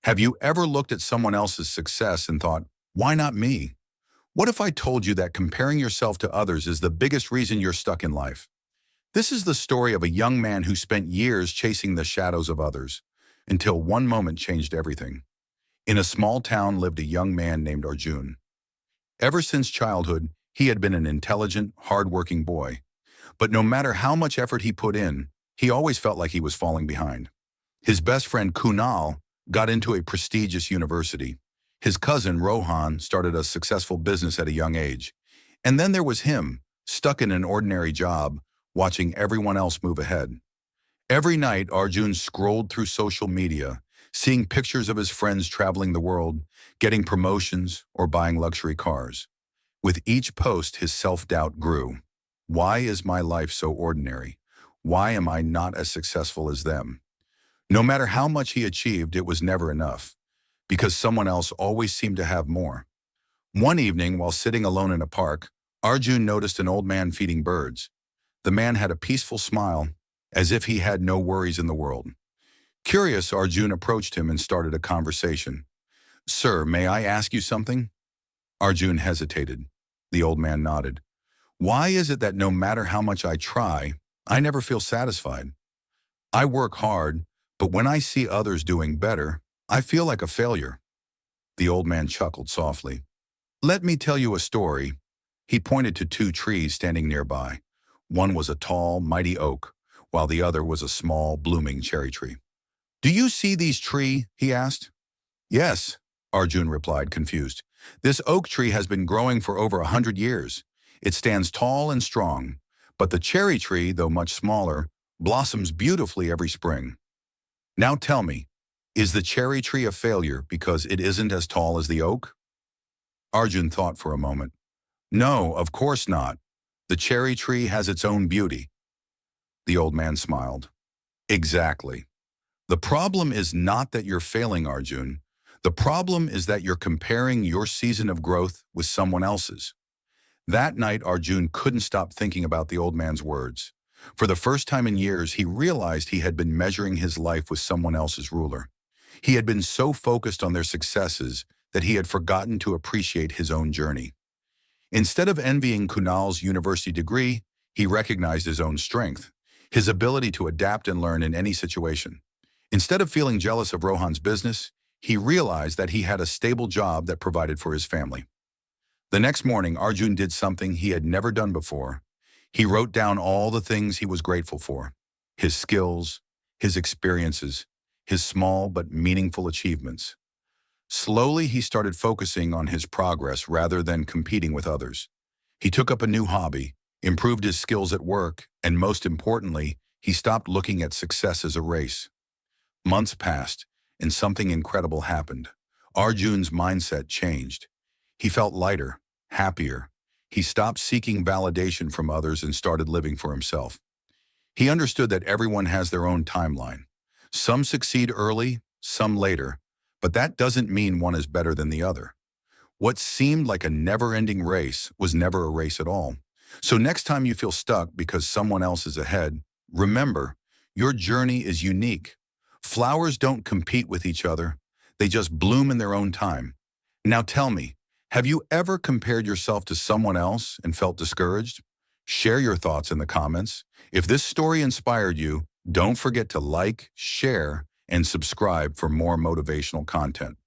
Have you ever looked at someone else's success and thought, why not me? What if I told you that comparing yourself to others is the biggest reason you're stuck in life? This is the story of a young man who spent years chasing the shadows of others, until one moment changed everything. In a small town lived a young man named Arjun. Ever since childhood, he had been an intelligent, hard-working boy. But no matter how much effort he put in, he always felt like he was falling behind. His best friend Kunal got into a prestigious university. His cousin Rohan started a successful business at a young age. And then there was him, stuck in an ordinary job, watching everyone else move ahead. Every night, Arjun scrolled through social media, seeing pictures of his friends traveling the world, getting promotions, or buying luxury cars. With each post, his self-doubt grew. Why is my life so ordinary? Why am I not as successful as them? No matter how much he achieved, it was never enough, because someone else always seemed to have more. One evening, while sitting alone in a park, Arjun noticed an old man feeding birds. The man had a peaceful smile, as if he had no worries in the world. Curious, Arjun approached him and started a conversation. "Sir, may I ask you something?" Arjun hesitated. The old man nodded. "Why is it that no matter how much I try, I never feel satisfied? I work hard, but when I see others doing better, I feel like a failure." The old man chuckled softly. "Let me tell you a story." He pointed to two trees standing nearby. One was a tall, mighty oak, while the other was a small, blooming cherry tree. "Do you see these trees?" he asked. "Yes," Arjun replied, confused. "This oak tree has been growing for over 100 years. It stands tall and strong, but the cherry tree, though much smaller, blossoms beautifully every spring. Now tell me, is the cherry tree a failure because it isn't as tall as the oak?" Arjun thought for a moment. "No, of course not. The cherry tree has its own beauty." The old man smiled. "Exactly. The problem is not that you're failing, Arjun. The problem is that you're comparing your season of growth with someone else's." That night, Arjun couldn't stop thinking about the old man's words. For the first time in years, he realized he had been measuring his life with someone else's ruler. He had been so focused on their successes that he had forgotten to appreciate his own journey. Instead of envying Kunal's university degree, he recognized his own strength, his ability to adapt and learn in any situation. Instead of feeling jealous of Rohan's business, he realized that he had a stable job that provided for his family. The next morning, Arjun did something he had never done before. He wrote down all the things he was grateful for: his skills, his experiences, his small but meaningful achievements. Slowly, he started focusing on his progress rather than competing with others. He took up a new hobby, improved his skills at work, and most importantly, he stopped looking at success as a race. Months passed, and something incredible happened. Arjun's mindset changed. He felt lighter, happier. He stopped seeking validation from others and started living for himself. He understood that everyone has their own timeline. Some succeed early, some later, but that doesn't mean one is better than the other. What seemed like a never-ending race was never a race at all. So next time you feel stuck because someone else is ahead, remember, your journey is unique. Flowers don't compete with each other. They just bloom in their own time. Now tell me, have you ever compared yourself to someone else and felt discouraged? Share your thoughts in the comments. If this story inspired you, don't forget to like, share, and subscribe for more motivational content.